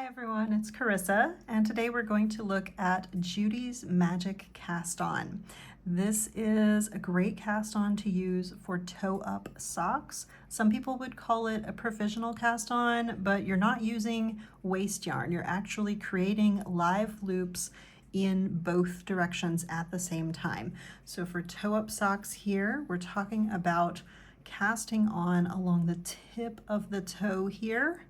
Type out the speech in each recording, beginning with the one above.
Hi everyone, it's Carissa, and today we're going to look at Judy's Magic Cast On. This is a great cast on to use for toe-up socks. Some people would call it a provisional cast on, but you're not using waste yarn. You're actually creating live loops in both directions at the same time. So for toe-up socks here, we're talking about casting on along the tip of the toe here,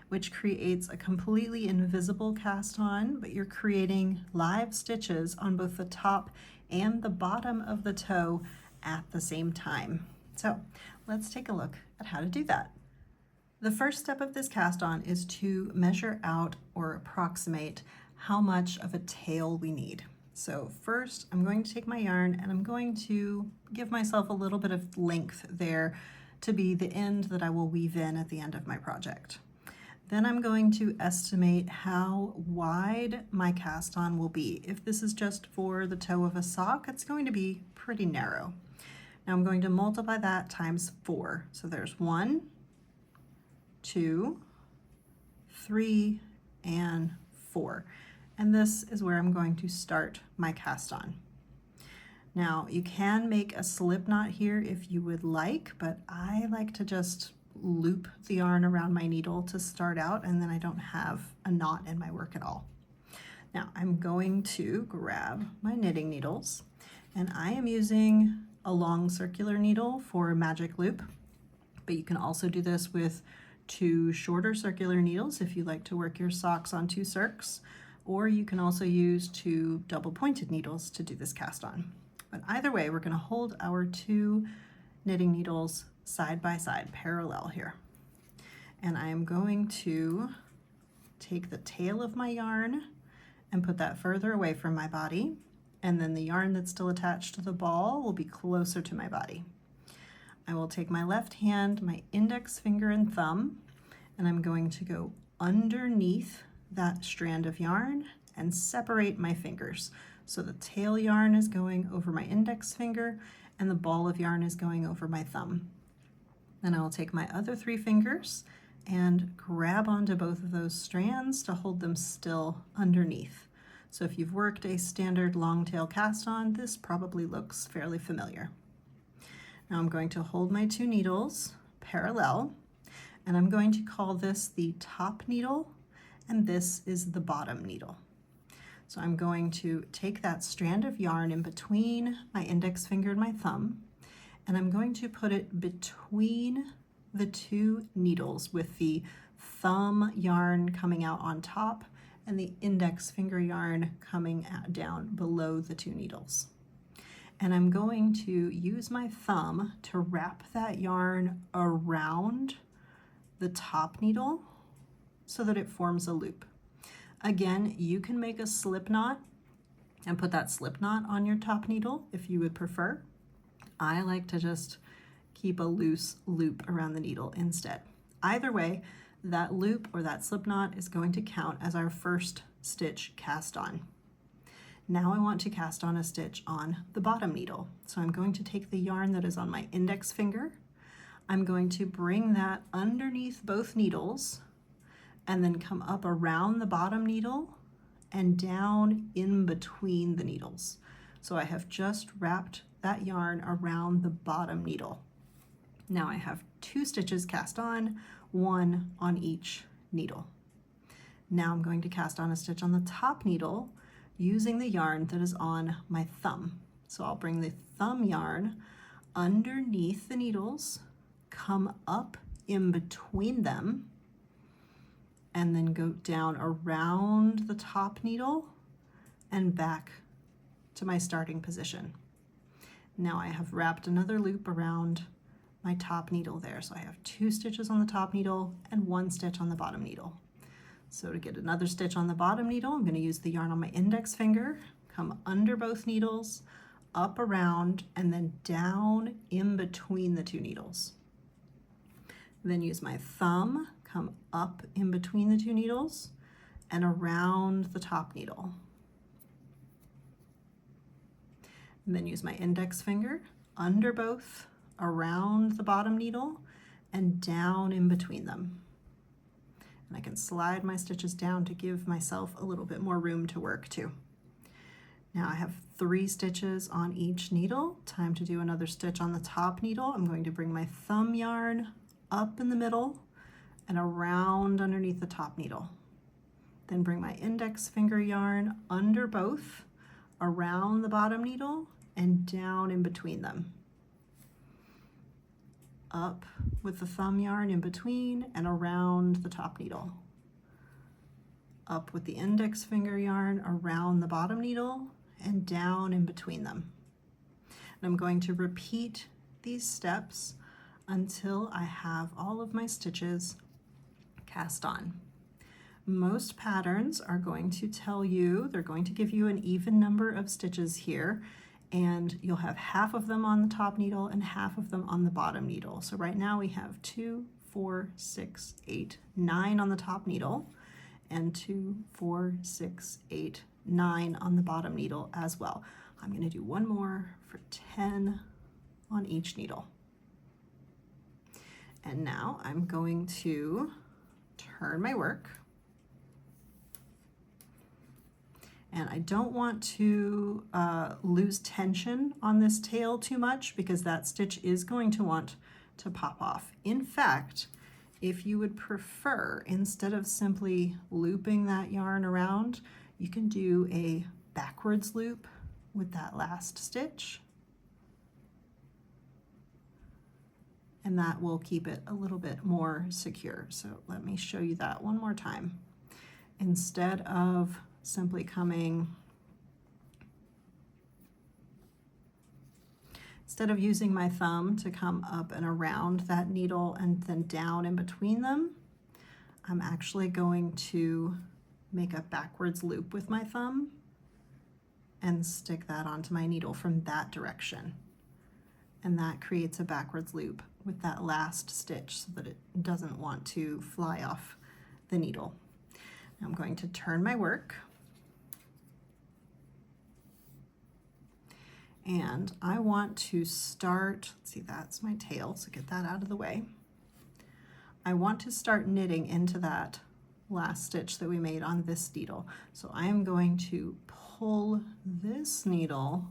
which creates a completely invisible cast on, but you're creating live stitches on both the top and the bottom of the toe at the same time. So let's take a look at how to do that. The first step of this cast on is to measure out or approximate how much of a tail we need. So first I'm going to take my yarn and I'm going to give myself a little bit of length there to be the end that I will weave in at the end of my project. Then I'm going to estimate how wide my cast on will be. If this is just for the toe of a sock, it's going to be pretty narrow. Now I'm going to multiply that times 4. So there's 1, 2, 3, and 4. And this is where I'm going to start my cast on. Now you can make a slip knot here if you would like, but I like to just loop the yarn around my needle to start out, and then I don't have a knot in my work at all. Now I'm going to grab my knitting needles, and I am using a long circular needle for a magic loop, but you can also do this with 2 shorter circular needles if you like to work your socks on 2 circs, or you can also use 2 double pointed needles to do this cast on. But either way, we're going to hold our 2 knitting needles side by side, parallel here. And I am going to take the tail of my yarn and put that further away from my body, and then the yarn that's still attached to the ball will be closer to my body. I will take my left hand, my index finger and thumb, and I'm going to go underneath that strand of yarn and separate my fingers. So the tail yarn is going over my index finger and the ball of yarn is going over my thumb. Then I'll take my other 3 fingers and grab onto both of those strands to hold them still underneath. So if you've worked a standard long tail cast on, this probably looks fairly familiar. Now I'm going to hold my 2 needles parallel, and I'm going to call this the top needle, and this is the bottom needle. So I'm going to take that strand of yarn in between my index finger and my thumb, and I'm going to put it between the 2 needles with the thumb yarn coming out on top and the index finger yarn coming down below the 2 needles. And I'm going to use my thumb to wrap that yarn around the top needle so that it forms a loop. Again, you can make a slip knot and put that slip knot on your top needle if you would prefer. I like to just keep a loose loop around the needle instead. Either way, that loop or that slip knot is going to count as our first stitch cast on. Now I want to cast on a stitch on the bottom needle. So I'm going to take the yarn that is on my index finger. I'm going to bring that underneath both needles and then come up around the bottom needle and down in between the needles. So I have just wrapped that yarn around the bottom needle. Now I have 2 stitches cast on, 1 on each needle. Now I'm going to cast on a stitch on the top needle using the yarn that is on my thumb. So I'll bring the thumb yarn underneath the needles, come up in between them, and then go down around the top needle and back to my starting position. Now I have wrapped another loop around my top needle there. So I have 2 stitches on the top needle and 1 stitch on the bottom needle. So to get another stitch on the bottom needle, I'm going to use the yarn on my index finger, come under both needles, up around, and then down in between the 2 needles. Then use my thumb, come up in between the 2 needles and around the top needle. And then use my index finger under both, around the bottom needle, and down in between them. And I can slide my stitches down to give myself a little bit more room to work too. Now I have 3 stitches on each needle. Time to do another stitch on the top needle. I'm going to bring my thumb yarn up in the middle and around underneath the top needle. Then bring my index finger yarn under both, around the bottom needle, and down in between them. Up with the thumb yarn in between and around the top needle. Up with the index finger yarn around the bottom needle and down in between them. And I'm going to repeat these steps until I have all of my stitches cast on. Most patterns are going to tell you, they're going to give you an even number of stitches here, and you'll have half of them on the top needle and half of them on the bottom needle. So right now we have 2, 4, 6, 8, 9 on the top needle, and 2, 4, 6, 8, 9 on the bottom needle as well. I'm going to do one more for 10 on each needle. And now I'm going to turn my work. And I don't want to lose tension on this tail too much, because that stitch is going to want to pop off. In fact, if you would prefer, instead of simply looping that yarn around, you can do a backwards loop with that last stitch. And that will keep it a little bit more secure. So let me show you that one more time. Instead of simply using my thumb to come up and around that needle and then down in between them, I'm actually going to make a backwards loop with my thumb and stick that onto my needle from that direction. And that creates a backwards loop with that last stitch so that it doesn't want to fly off the needle. Now I'm going to turn my work. And I want to start, let's see, that's my tail, so get that out of the way. I want to start knitting into that last stitch that we made on this needle. So I am going to pull this needle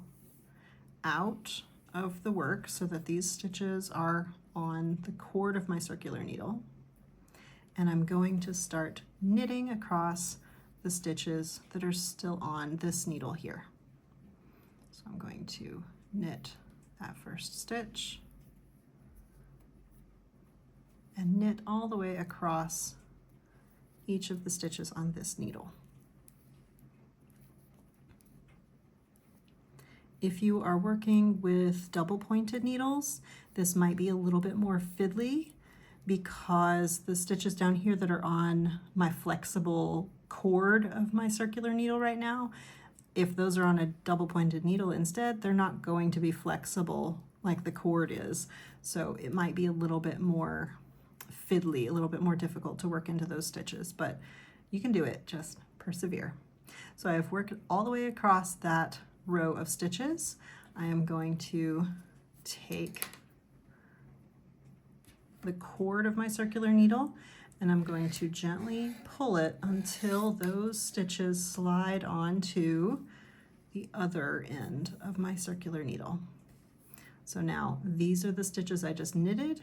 out of the work so that these stitches are on the cord of my circular needle. And I'm going to start knitting across the stitches that are still on this needle here. So I'm going to knit that first stitch and knit all the way across each of the stitches on this needle. If you are working with double pointed needles, this might be a little bit more fiddly, because the stitches down here that are on my flexible cord of my circular needle right now, if those are on a double pointed needle instead, they're not going to be flexible like the cord is. So it might be a little bit more fiddly, a little bit more difficult to work into those stitches, but you can do it, just persevere. So I've worked all the way across that row of stitches. I am going to take the cord of my circular needle and I'm going to gently pull it until those stitches slide onto the other end of my circular needle. So now these are the stitches I just knitted,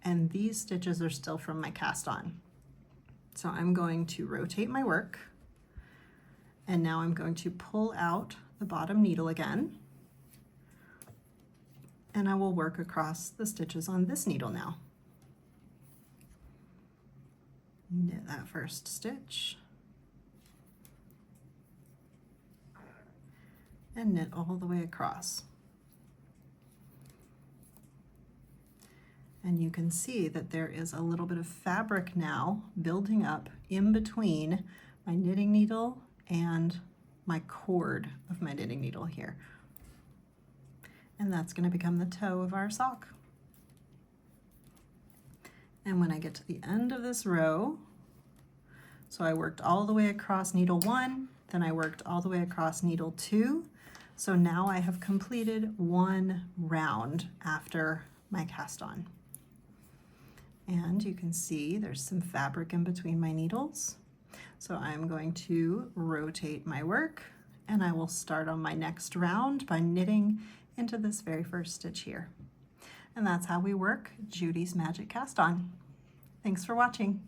and these stitches are still from my cast on. So I'm going to rotate my work, and now I'm going to pull out the bottom needle again, and I will work across the stitches on this needle now. Knit that first stitch and knit all the way across. And you can see that there is a little bit of fabric now building up in between my knitting needle and my cord of my knitting needle here. And that's going to become the toe of our sock. And when I get to the end of this row, so I worked all the way across needle 1, then I worked all the way across needle 2. So now I have completed one round after my cast on. And you can see there's some fabric in between my needles. So I'm going to rotate my work, and I will start on my next round by knitting into this very first stitch here. And that's how we work Judy's Magic Cast On. Thanks for watching.